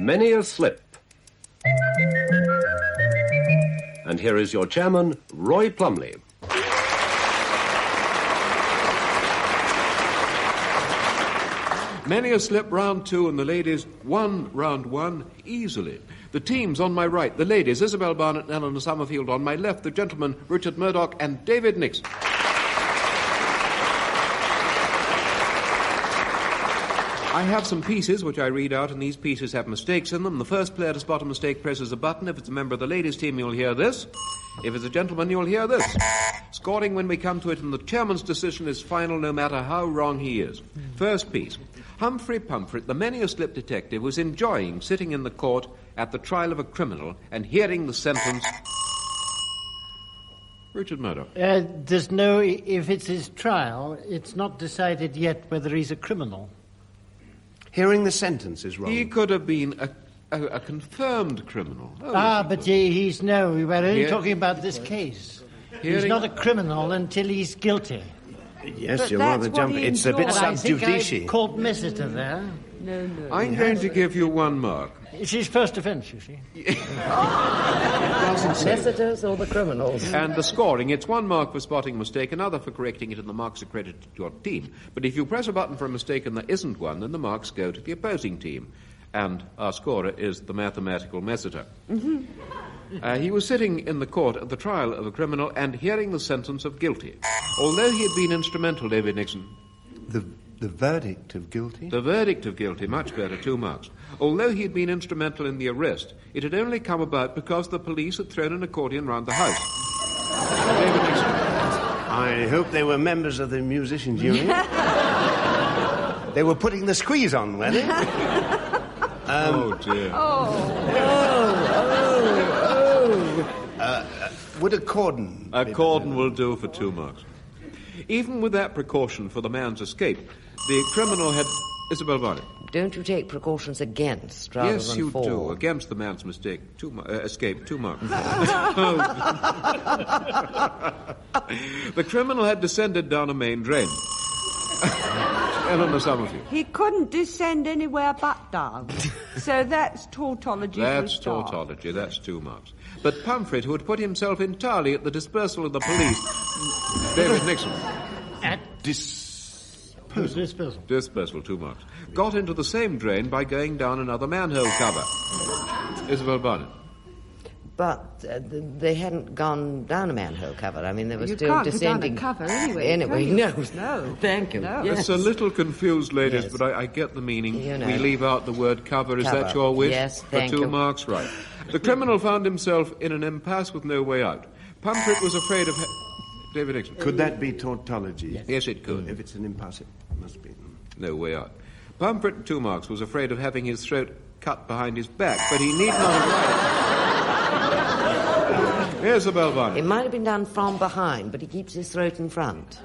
Many a slip. And here is your chairman, Roy Plumley. Many a slip, round 2, and the ladies won round 1 easily. The teams on my right, the ladies, Isabelle Barnett and Eleanor Summerfield. On my left, the gentlemen, Richard Murdoch and David Nixon. I have some pieces which I read out, and these pieces have mistakes in them. The first player to spot a mistake presses a button. If it's a member of the ladies' team, you'll hear this. If it's a gentleman, you'll hear this. Scoring when we come to it, and the chairman's decision is final no matter how wrong he is. First piece. Humphrey Pumfret, the many-a-slip detective, was enjoying sitting in the court at the trial of a criminal and hearing the sentence... Richard Murdoch. There's no... If it's his trial, it's not decided yet whether he's a criminal. Hearing the sentence is wrong. He could have been a confirmed criminal. He's no... We're only talking about this case. He's not a criminal until he's guilty. Yes, but you're rather jumping. It's a bit sub judice. I think I've caught Messiter there. No. I'm going to give you 1 mark. It's his first offence, you see. Messiters or the criminals. And the scoring, it's 1 mark for spotting a mistake, another for correcting it, and the marks are credited to your team. But if you press a button for a mistake and there isn't one, then the marks go to the opposing team. And our scorer is the mathematical Messiter. Mm-hmm. He was sitting in the court at the trial of a criminal and hearing the sentence of guilty. Although he had been instrumental, David Nixon. The verdict of guilty? The verdict of guilty, much better, 2 marks. Although he had been instrumental in the arrest, it had only come about because the police had thrown an accordion round the house. David Nixon. I hope they were members of the musicians' union. They were putting the squeeze on, were they? Oh, dear. Would a cordon... A cordon will do for 2 marks. Even with that precaution for the man's escape, the criminal had... Isabelle Barnett. Don't you take precautions against rather yes, than you for? do. Against the man's mistake. Escape, 2 marks. The criminal had descended down a main drain. Eleanor Summerfield. He couldn't descend anywhere but down. So that's tautology. That's tautology. That's 2 marks. But Pumfret, who had put himself entirely at the dispersal of the police... David Nixon. At dispersal. Dispersal, 2 marks. Got into the same drain by going down another manhole cover. Isabelle Barnett. But they hadn't gone down a manhole cover. I mean, they were you still can't descending. Go down a cover anyway. Anyway, no. Thank you. No. Yes. It's a little confused, ladies, Yes. but I get the meaning. You know. We leave out the word cover. Is Cover. that your wish? Yes, for thank 2 you. marks, right. The criminal found himself in an impasse with no way out. Pumfret was afraid of... David Nixon. Could that be tautology? Yes, it could. If it's an impasse, it must be. No way out. Pumfret, 2 marks, was afraid of having his throat cut behind his back, but he need not have... Isabelle Barnett. It might have been done from behind, but he keeps his throat in front.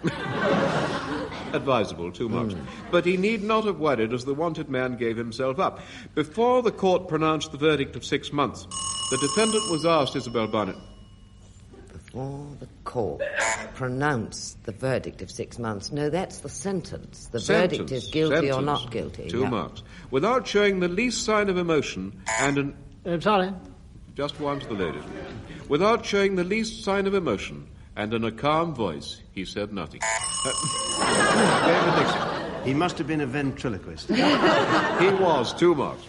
Advisable, 2 marks. But he need not have worried as the wanted man gave himself up. Before the court pronounced the verdict of 6 months, the defendant was asked, Isabelle Barnett. Before the court pronounced the verdict of 6 months. No, that's the sentence. The verdict is guilty or not guilty. 2 marks. Without showing the least sign of emotion and an... I'm sorry. Just 1 to the ladies. Without showing the least sign of emotion and in a calm voice, he said nothing. David Nixon. He must have been a ventriloquist. He was, 2 marks.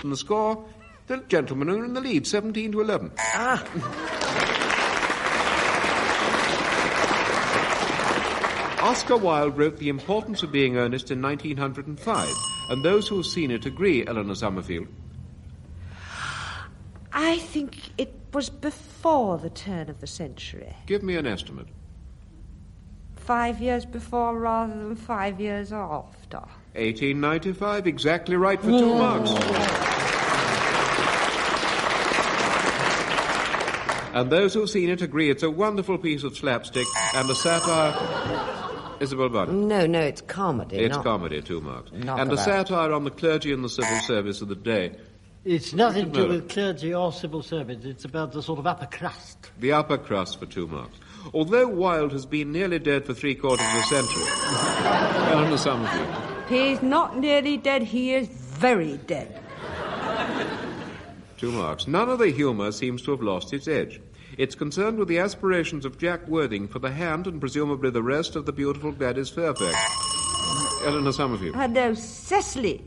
And the score, the gentlemen are in the lead, 17-11. Oscar Wilde wrote The Importance of Being Earnest in 1905, and those who have seen it agree, Eleanor Summerfield. I think it was before the turn of the century. Give me an estimate. 5 years before rather than 5 years after. 1895, exactly right for 2 marks. And those who've seen it agree it's a wonderful piece of slapstick and a satire... Isabelle Barnett. No, it's comedy. It's comedy, 2 marks. And a satire on the clergy and the civil service of the day. It's nothing to do with clergy or civil service. It's about the sort of upper crust. The upper crust for 2 marks. Although Wilde has been nearly dead for 3/4 of a century. Eleanor Summerfield. He's not nearly dead, he is very dead. 2 marks. None of the humour seems to have lost its edge. It's concerned with the aspirations of Jack Worthing for the hand and presumably the rest of the beautiful Gladys Fairfax. Eleanor Summerfield. No, Cecily.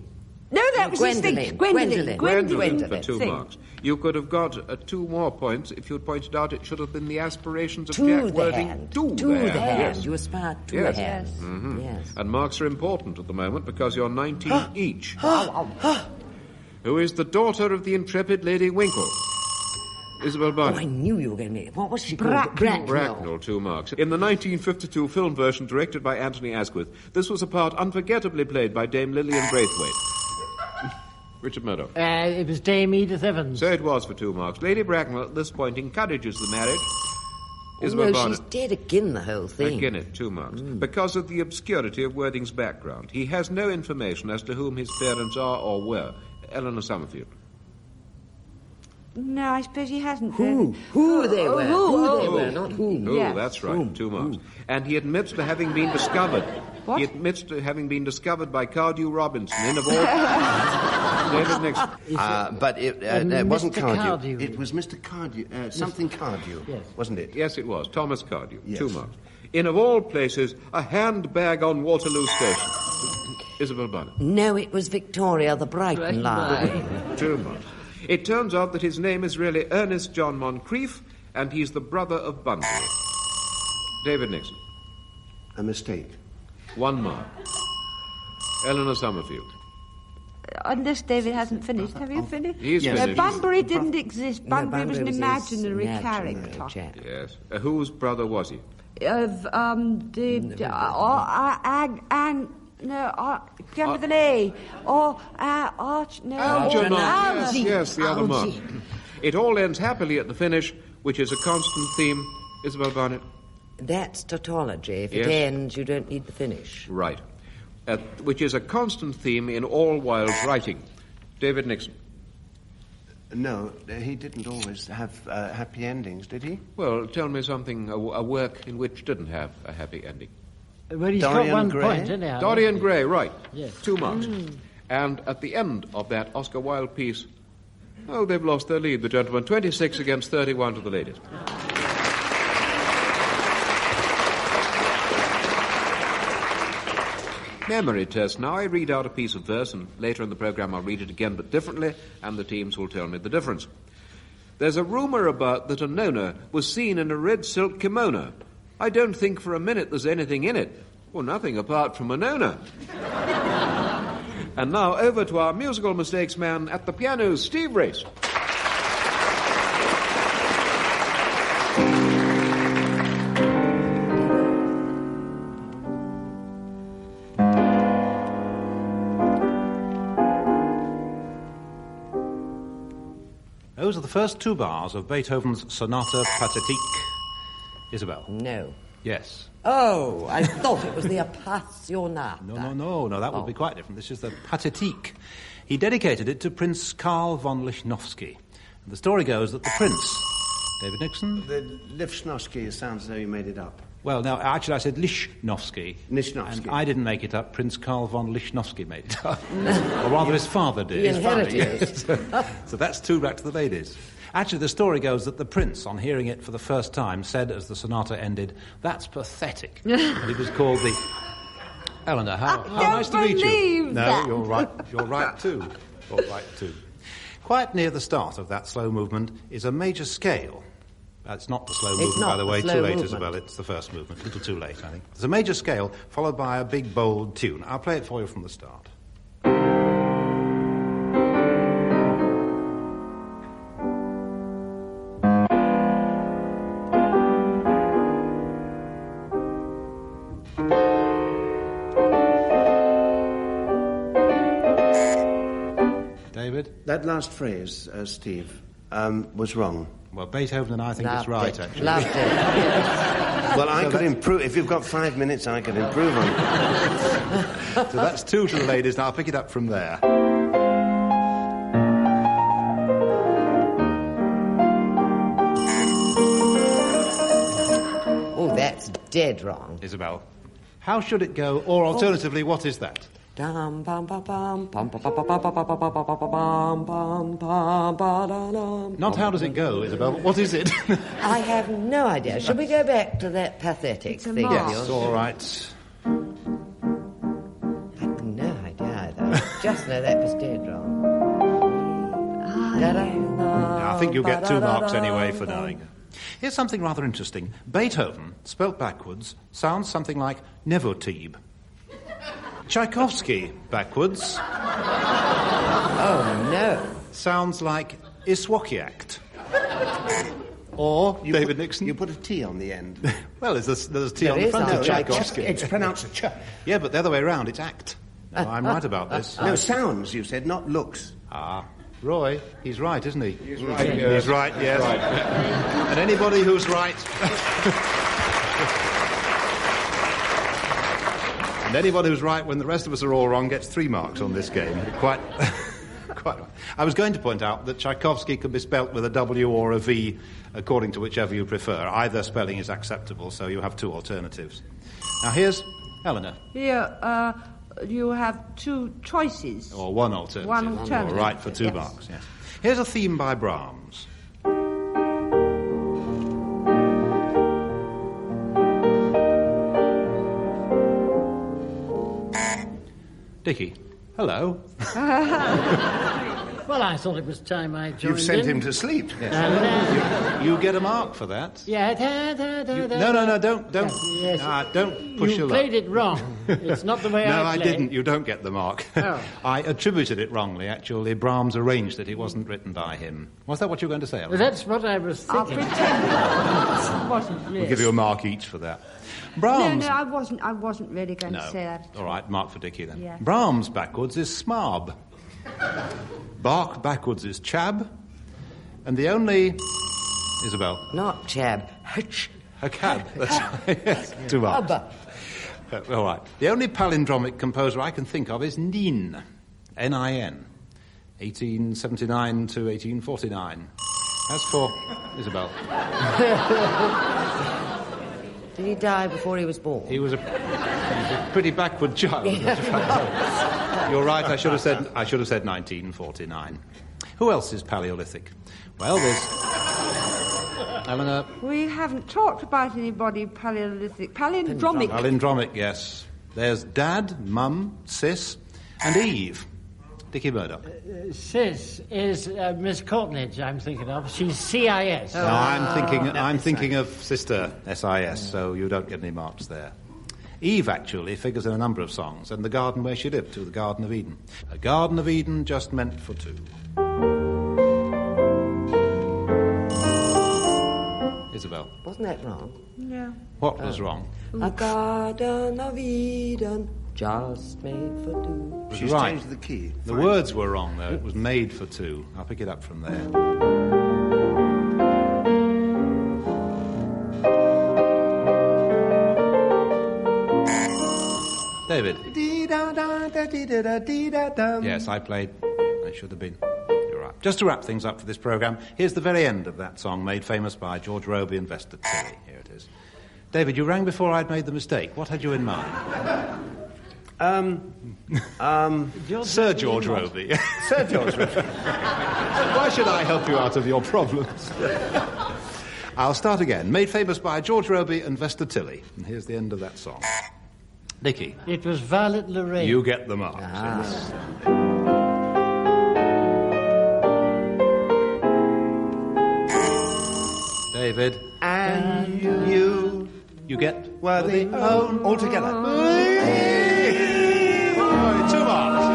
No, that was Gwendolyn. Gwendolyn. For 2 marks. You could have got 2 more points if you'd pointed out it should have been the aspirations of Jack Worthing. To the hand. Yes. You aspired to Yes. the hand. Yes. Mm-hmm. Yes. And marks are important at the moment because you're 19 each. Who is the daughter of the intrepid Lady Winkle? Isabelle Barnett. Oh, I knew you were going to make it. What was she called? Bracknell, 2 marks. In the 1952 film version directed by Anthony Asquith, this was a part unforgettably played by Dame Lillian Braithwaite. Richard Murdoch. It was Dame Edith Evans. So it was for 2 marks. Lady Bracknell at this point encourages the marriage. Isabelle No, Barnett. she's dead again, the whole thing. Again it, 2 marks. Because of the obscurity of Worthing's background. He has no information as to whom his parents are or were. Eleanor Summerfield. No, I suppose he hasn't. Who they were. Who they were, not whom. Oh, Yes. that's right. 2 marks. And he admits to having been discovered. What? He admits to having been discovered by Cardew Robinson in of all... David Nixon. But it wasn't Mr. Cardew. Cardew. It was Mr. Cardew. Something Cardew, Yes. wasn't it? Yes, it was. Thomas Cardew. Yes. 2 marks. In of all places, a handbag on Waterloo Station. Isabelle Barnett. No, it was Victoria, the Brighton line. 2 marks. It turns out that his name is really Ernest John Moncrief, and he's the brother of Bunbury. David Nixon. A mistake. 1 mark. Eleanor Summerfield. Unless David hasn't finished. Have you finised? He's Yes. finished. Bunbury didn't exist. No, Bunbury was an his imaginary imaginary character. chap. Yes. Whose brother was he? Do you remember the name? Algernon. Algy. Yes, the other mark. It all ends happily at the finish, which is a constant theme. Isabelle Barnett. That's tautology. If it Yes. ends, you don't need the finish. Right. Which is a constant theme in all Wilde's writing. David Nixon. No, he didn't always have happy endings, did he? Well, tell me something, a work in which didn't have a happy ending. Well, he's Dorian got 1 Gray? point, isn't he? Dorian Gray, right. Yes. 2 marks. And at the end of that Oscar Wilde piece, they've lost their lead, the gentlemen. 26 against 31 to the ladies. Memory test. Now I read out a piece of verse, and later in the programme I'll read it again, but differently, and the teams will tell me the difference. There's a rumour about that a Nona was seen in a red silk kimono. I don't think for a minute there's anything in it. Well, nothing apart from a Nona. And now over to our musical mistakes man at the piano, Steve Race. Those are the first 2 bars of Beethoven's Sonata Pathétique. Isabel. No. Yes. Oh, I thought it was the Appassionata. No, that would be quite different. This is the Pathétique. He dedicated it to Prince Karl von Lichnowsky. And the story goes that the prince, David Nixon... The Lichnowsky sounds as though you made it up. Well, no, actually I said Lichnowsky. Lichnowsky. And I didn't make it up. Prince Karl von Lichnowsky made it up. Or rather, his father did. He His father, inherited yes. So that's 2 back to the ladies. Actually, the story goes that the prince, on hearing it for the first time, said as the sonata ended, "That's pathetic." And it was called the... Eleanor, how nice to meet you. No, you're right. You're right too. You're right too. Quite near the start of that slow movement is a major scale. It's not the slow movement, by the way. Too late, Isabel. It's the first movement. A little too late, I think. There's a major scale followed by a big, bold tune. I'll play it for you from the start. David? That last phrase, Steve, was wrong. Well, Beethoven and I think it's right, actually. Loved it. Well, I could improve. If you've got 5 minutes, I could improve on it. So that's 2 to the ladies. Now I'll pick it up from there. Oh, that's dead wrong. Isabel, how should it go? Or alternatively, what is that? Dum bum bum bum bum bum bum bum bum bum bum bum bum bum. Not how does it go, Isabel? What is it? I have no idea. Should we go back to that pathetic thing? Yes, all right. I have no idea either. Just know that was dead wrong. I think you'll get 2 marks anyway for knowing. Here's something rather interesting. Beethoven, spelt backwards, sounds something like Nevotib. Tchaikovsky, backwards... Oh, no. Sounds like Iswakiact. Or David Nixon. You put a T on the end. Well, there's a T on the front of Tchaikovsky. It's pronounced a ch. Yeah, but the other way around, it's act. No, I'm right about this. No, sounds, you said, not looks. Ah, Roy, he's right, isn't he? He's right. He's right, yes. Right. And anybody who's right... And anybody who's right when the rest of us are all wrong gets 3 marks on this game. Quite right. I was going to point out that Tchaikovsky can be spelt with a W or a V, according to whichever you prefer. Either spelling is acceptable, so you have 2 alternatives. Now here's Eleanor. Here, you have 2 choices. Or 1 alternative. 1 alternative. You're right for 2 marks, yes. Here's a theme by Brahms. Dicky, hello. Well, I thought it was time I joined You've sent in. him to sleep. Yes. You get a mark for that. Yeah. No, don't. Yes. Don't push your luck. You played it wrong. It's not the way No, I I play. didn't. You don't get the mark. Oh. I attributed it wrongly, actually. Brahms arranged that it wasn't written by him. Was that what you were going to say, Eleanor? Well, that's what I was I'll thinking. pretend it wasn't really. We'll give you a mark each for that. Brahms... No, I wasn't really going to say that. All right, mark for Dicky then. Yeah. Brahms backwards is smarb. Bach backwards is chab. And the only... Isabel. Not chab. Hutch. A cab. That's right. 2 marks. All right. The only palindromic composer I can think of is Nin. N-I-N. 1879 to 1849. As for Isabel. Did he die before he was born? He was a pretty backward child. You're right. I should have said 1949. Who else is Paleolithic? Well, there's Eleanor. We haven't talked about anybody Paleolithic. Palindromic. Palindromic, yes. There's Dad, Mum, Sis, and Eve. Dicky Murdoch. Sis is Miss Courtnidge, I'm thinking of. She's CIS. No, I'm thinking of Sister SIS, so you don't get any marks there. Eve actually figures in a number of songs, and The Garden Where She Lived, to the Garden of Eden. A Garden of Eden just meant for 2. Isabel. Wasn't that wrong? No. What was wrong? A Garden of Eden just made for 2. She's right. changed the key. The words were wrong, though. It was made for 2. I'll pick it up from there. David. Yes, I played. I should have been. You're right. Just to wrap things up for this programme, here's the very end of that song made famous by George Robey and Vesta Tilly. Here it is. David, you rang before I'd made the mistake. What had you in mind? Sir George Robey. Sir George Robey. Why should I help you out of your problems? I'll start again. Made famous by George Robey and Vesta Tilly. And here's the end of that song. Dicky. It was Violet Lorraine. You get the mark. Yes. David. And you get... were the own altogether. Oh, 2 marks.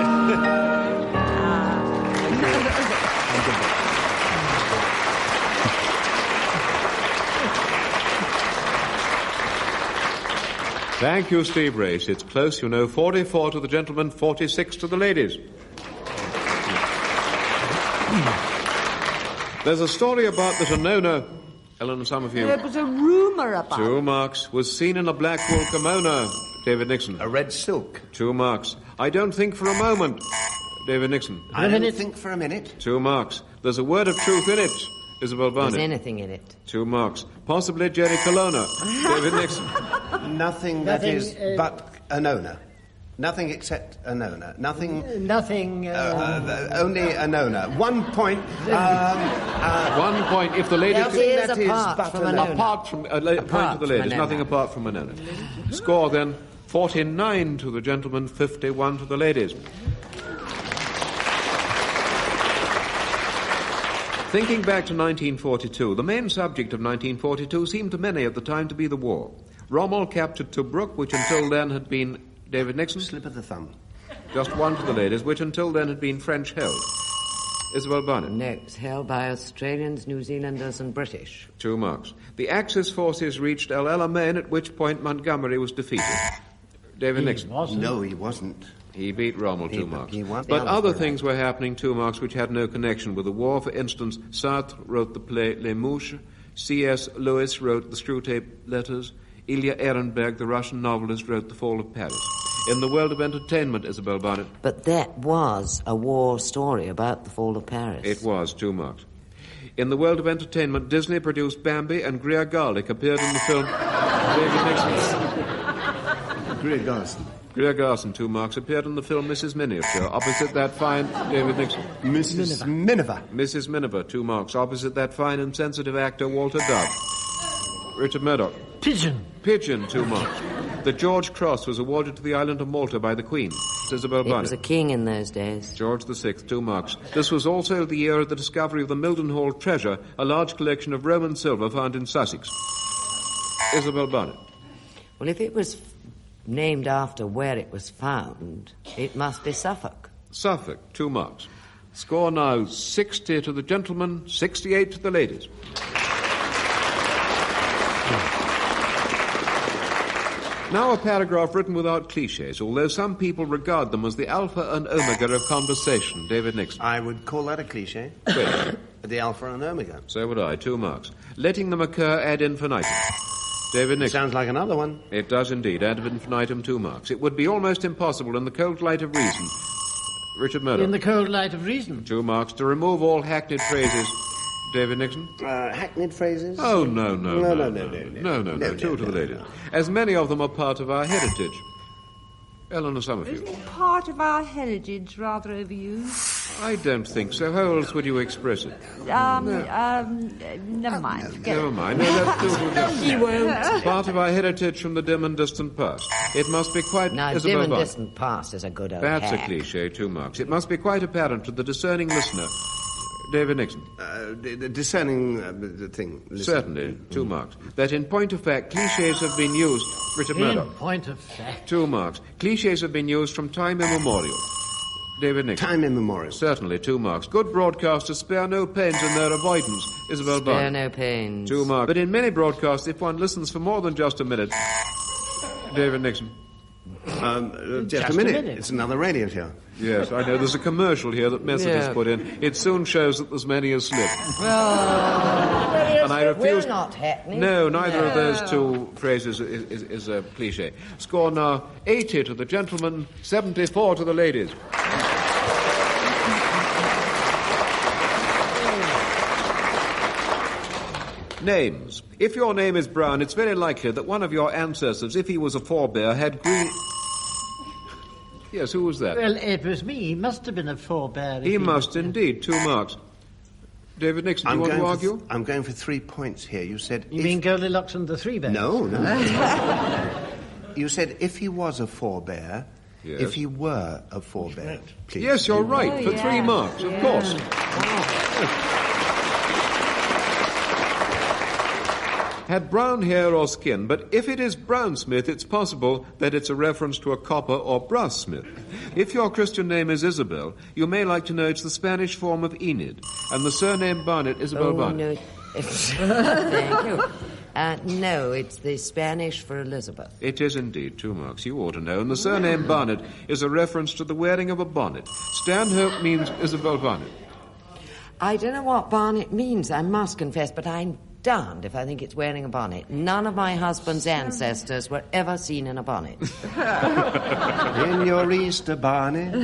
Thank you, Steve Race. It's close, 44 to the gentlemen, 46 to the ladies. There's a story about that an owner, Eleanor Summerfield. There was a rumour about 2 marks. Was seen in a black wool kimono. David Nixon. A red silk. 2 marks. I don't think for a moment. David Nixon. I didn't think for a minute. 2 marks. There's a word of truth in it. Isabelle Barnett. There's anything in it. 2 marks. Possibly Jerry Colonna. David Nixon. Nothing that is but an owner. Nothing except a nona. Nothing... Nothing... only a nona. 1 point. 1 point if the ladies... That is apart from a nona. Apart from... point to the ladies. Nothing apart from a nona. Score, then, 49 to the gentlemen, 51 to the ladies. Thinking back to 1942, the main subject of 1942 seemed to many at the time to be the war. Rommel captured Tobruk, which until then had been... David Nixon? Slip of the thumb. Just one to the ladies, which until then had been French held. Isabelle Barnett? No, it's held by Australians, New Zealanders and British. 2 marks. The Axis forces reached El Alamein, at which point Montgomery was defeated. David Nixon? No, he wasn't. He beat Rommel, 2 marks. But other things were happening, 2 marks, which had no connection with the war. For instance, Sartre wrote the play Les Mouches. C.S. Lewis wrote the Screwtape Letters. Ilya Ehrenberg, the Russian novelist, wrote The Fall of Paris. In the world of entertainment, Isabelle Barnett. But that was a war story about the fall of Paris. It was, 2 marks. In the world of entertainment, Disney produced Bambi and Greer Garlick appeared in the film David Nixon. Greer Garson. Greer Garson, 2 marks, appeared in the film Mrs. Miniature. Opposite that fine David Nixon. Mrs. Miniver. Mrs. Miniver, 2 marks. Opposite that fine and sensitive actor Walter Dove. Richard Murdoch. Pigeon. Pigeon, 2 marks. The George Cross was awarded to the island of Malta by the Queen. Isabelle Barnett. It was a king in those days. George VI, 2 marks. This was also the year of the discovery of the Mildenhall treasure, a large collection of Roman silver found in Sussex. Isabelle Barnett. Well, if it was named after where it was found, it must be Suffolk. Suffolk, 2 marks. Score now 60 to the gentlemen, 68 to the ladies. Now a paragraph written without cliches, although some people regard them as the alpha and omega of conversation. David Nixon. I would call that a cliche. Which? The alpha and omega. So would I, 2 marks. Letting them occur ad infinitum. David Nixon. Sounds like another one. It does indeed, ad infinitum, 2 marks. It would be almost impossible in the cold light of reason. Richard Murdoch. In the cold light of reason. 2 marks. To remove all hackneyed phrases. David Nixon? Hackneyed phrases? Oh, no. 2 to the ladies. As many of them are part of our heritage. Eleanor Summerfield. Part of our heritage, rather overused. I don't think so. How else would you express it? Never mind. Forget Never mind. No, that's You won't. part of our heritage from the dim and distant past. It must be quite... Now, Isabelle dim and Barnett. distant past is a good old That's hack. a cliche, 2 marks. It must be quite apparent to the discerning listener. David Nixon. The discerning thing. Listen. Certainly, 2 marks. That in point of fact, cliches have been used... Richard Murdoch. In point of fact. 2 marks. Cliches have been used from time immemorial. David Nixon. Time immemorial. Certainly, 2 marks. Good broadcasters spare no pains in their avoidance. Isabelle Spare Barnett. no pains. 2 marks. But in many broadcasts, if one listens for more than just a minute... David Nixon. Just a minute. It's another radio show. Yes, I know. There's a commercial here that Message has put in. It soon shows that there's many a slip. And I refuse... We're not hackney. No, neither of those 2 phrases is a cliche. Score now 80 to the gentlemen, 74 to the ladies. Names. If your name is Brown, it's very likely that one of your ancestors, if he was a forebear, had green... Yes, who was that? Well, it was me. He must have been a forebear. He must indeed. 2 marks. David Nixon, do you want to argue? I'm going for 3 points here. You said... You mean Goldilocks and the Three Bears? No. You said if he was a forebear, Yes. if he were a forebear, please. Yes, you're right. For 3 marks, of course. Had brown hair or skin, but if it is Brownsmith, it's possible that it's a reference to a copper or brass smith. If your Christian name is Isabel, you may like to know it's the Spanish form of Enid, and the surname Barnett, Isabelle Barnett. No. Thank you. No, it's the Spanish for Elizabeth. It is indeed. 2 marks. You ought to know. And the surname Barnett is a reference to the wearing of a bonnet. Stanhope means Isabelle Barnett. I don't know what Barnett means, I must confess, but I'm darned if I think it's wearing a bonnet. None of my husband's ancestors were ever seen in a bonnet. In your Easter bonnet.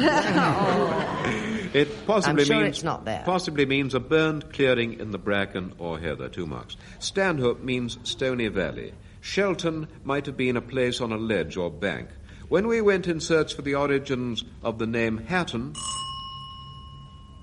It possibly I'm sure means, it's not there. Possibly means a burned clearing in the bracken or heather. 2 marks. Stanhope means stony valley. Shelton might have been a place on a ledge or bank. When we went in search for the origins of the name Hatton...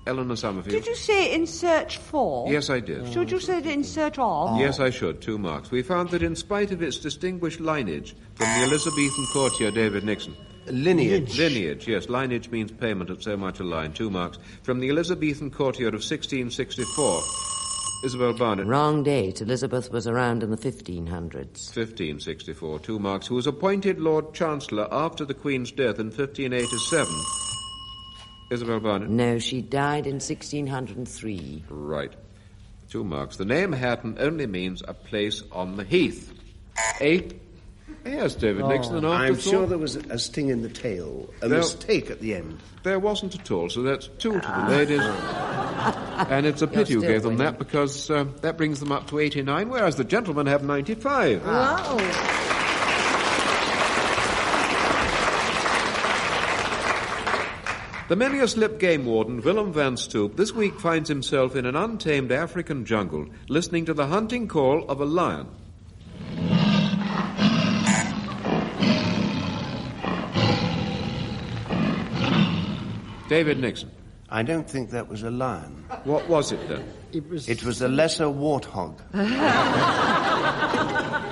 Eleanor Summerfield. Did you say in search for? Yes, I did. Should you say in search of? Yes, I should. 2 marks. We found that in spite of its distinguished lineage from the Elizabethan courtier David Nixon... Lineage. Lineage, yes. Lineage means payment at so much a line. 2 marks. From the Elizabethan courtier of 1664... Isabelle Barnett. Wrong date. Elizabeth was around in the 1500s. 1564, 2 marks. Who was appointed Lord Chancellor after the Queen's death in 1587. Isabelle Barnett. No, she died in 1603. Right. 2 marks. The name Hatton only means a place on the heath. 8. Yes, David Nixon. And I'm afterthought. sure there was a sting in the tail, a mistake at the end. There wasn't at all, so that's 2 to the ladies. And it's a pity you gave them that, because that brings them up to 89, whereas the gentlemen have 95. Wow. The many-a-slip game warden, Willem van Stoop, this week finds himself in an untamed African jungle, listening to the hunting call of a lion. David Nixon. I don't think that was a lion. What was it, then? It was a lesser warthog.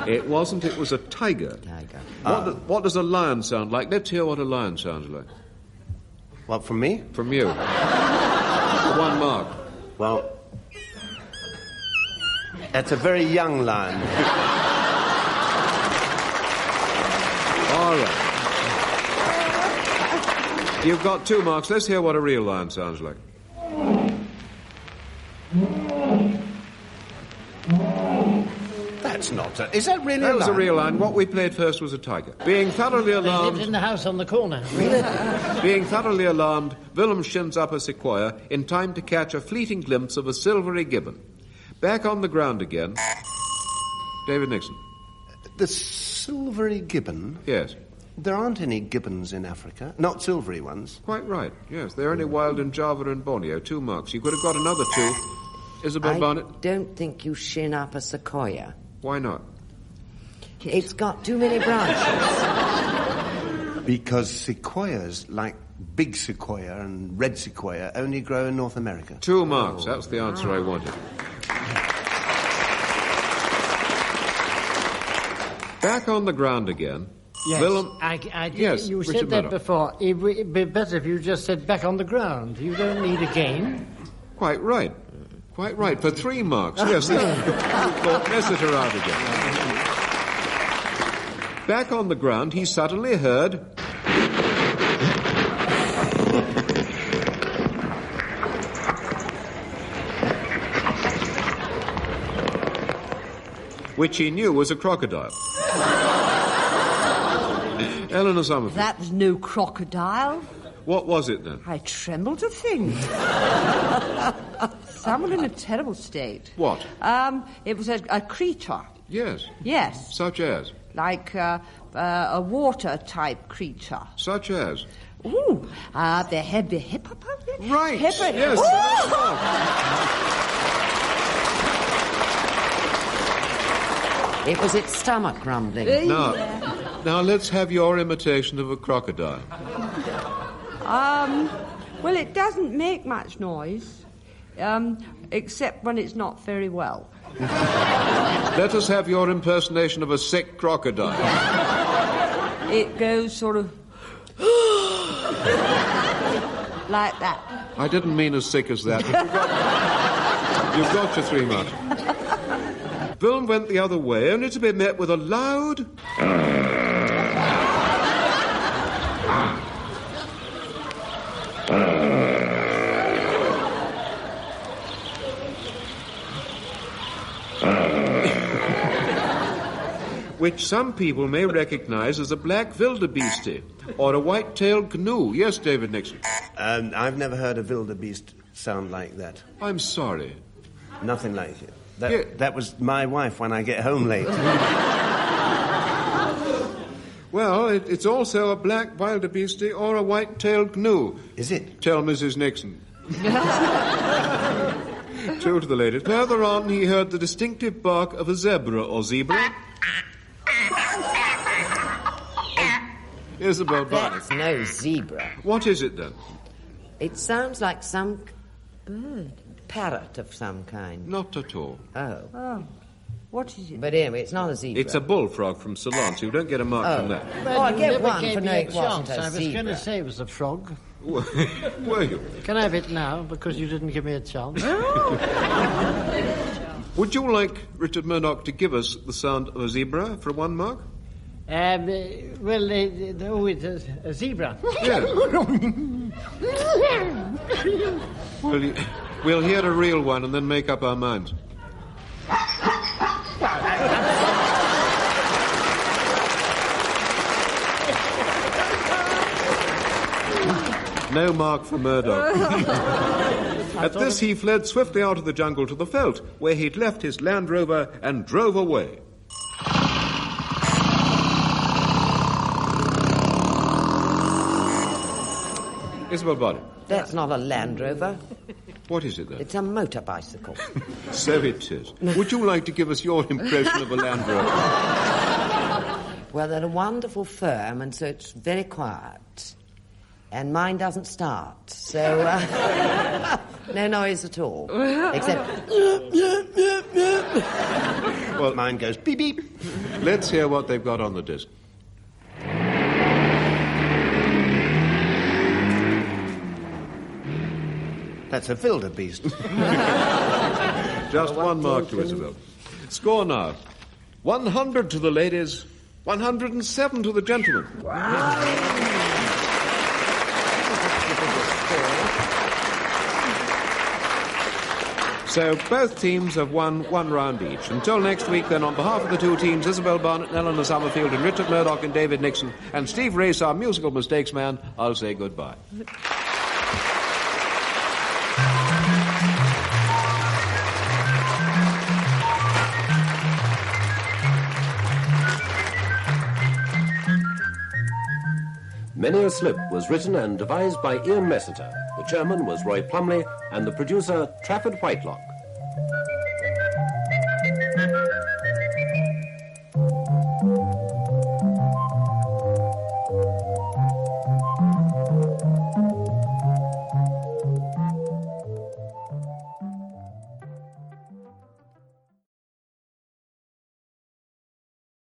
It wasn't, it was a tiger. What does a lion sound like? Let's hear what a lion sounds like. What, from me? From you. 1 mark. Well, that's a very young lion. All right. You've got 2 marks. Let's hear what a real lion sounds like. That's not a... Is that really That a was lion? a real lion. What we played first was a tiger. Being thoroughly They lived alarmed... in the house on the corner. Being thoroughly alarmed, Willem shins up a sequoia in time to catch a fleeting glimpse of a silvery gibbon. Back on the ground again. David Nixon. The silvery gibbon? Yes. There aren't any gibbons in Africa. Not silvery ones. Quite right, yes. They're only wild in Java and Borneo. 2 marks. You could have got another 2. Isabelle Barnett. I don't think you shin up a sequoia. Why not? It's got too many branches. Because sequoias, like big sequoia and red sequoia, only grow in North America. 2 marks. That's the answer I wanted. Back on the ground again. Yes, Willem... I did. Yes, You Richard said that Murdoch. before. It'd be better if you just said back on the ground. You don't need a game. Quite right. Quite right. For 3 marks. Yes, Exeter out again. Back on the ground, he suddenly heard... which he knew was a crocodile. Eleanor Summerfield. That was no crocodile. What was it, then? I tremble to think. Someone in a terrible state. What? It was a creature. Yes. Yes. Such as? Like a water-type creature. Such as? Ooh, the hippopotamus? Right. Yes. It was its stomach grumbling. Now let's have your imitation of a crocodile. Well, it doesn't make much noise, except when it's not very well. Let us have your impersonation of a sick crocodile. It goes sort of like that. I didn't mean as sick as that. You've got your 3 marks. Wilm went the other way, only to be met with a loud... which some people may recognize as a black wildebeeste or a white-tailed canoe. Yes, David Nixon. I've never heard a wildebeest sound like that. I'm sorry. Nothing like it. That was my wife when I get home late. Well, it's also a black wildebeeste or a white-tailed canoe. Is it? Tell Mrs. Nixon. 2 to the ladies. Further on, he heard the distinctive bark of a zebra or zebra. Isabelle Barnett. That's no zebra. What is it, then? It sounds like some bird. Parrot of some kind. Not at all. Oh. What is it? But anyway, it's not a zebra. It's a bullfrog from Ceylon, so you don't get a mark from that. Oh, I get one gave for me knowing a it wasn't chance. a I was zebra. going to say it was a frog. Were you? Can I have it now, because you didn't give me a chance? Would you like Richard Murdoch to give us the sound of a zebra for 1 mark? It's a zebra. Yeah. We'll hear a real one and then make up our minds. No mark for Murdoch. At this, he fled swiftly out of the jungle to the veldt, where he'd left his Land Rover and drove away. Isabelle Barnett. That's not a Land Rover. What is it, then? It's a motor bicycle. So it is. Would you like to give us your impression of a Land Rover? Well, they're a wonderful firm, and so it's very quiet. And mine doesn't start, so no noise at all. Except... Well, mine goes beep, beep. Let's hear what they've got on the disc. That's a wildebeest. Just 1 mark to Isabelle. Score now. 100 to the ladies, 107 to the gentlemen. So both teams have won 1 round each. Until next week, then, on behalf of the 2 teams, Isabelle Barnett and Eleanor Summerfield, and Richard Murdoch and David Nixon, and Steve Race, our musical mistakes man, I'll say goodbye. Many a Slip was written and devised by Ian Messiter. The chairman was Roy Plumley, and the producer Trafford Whitelock.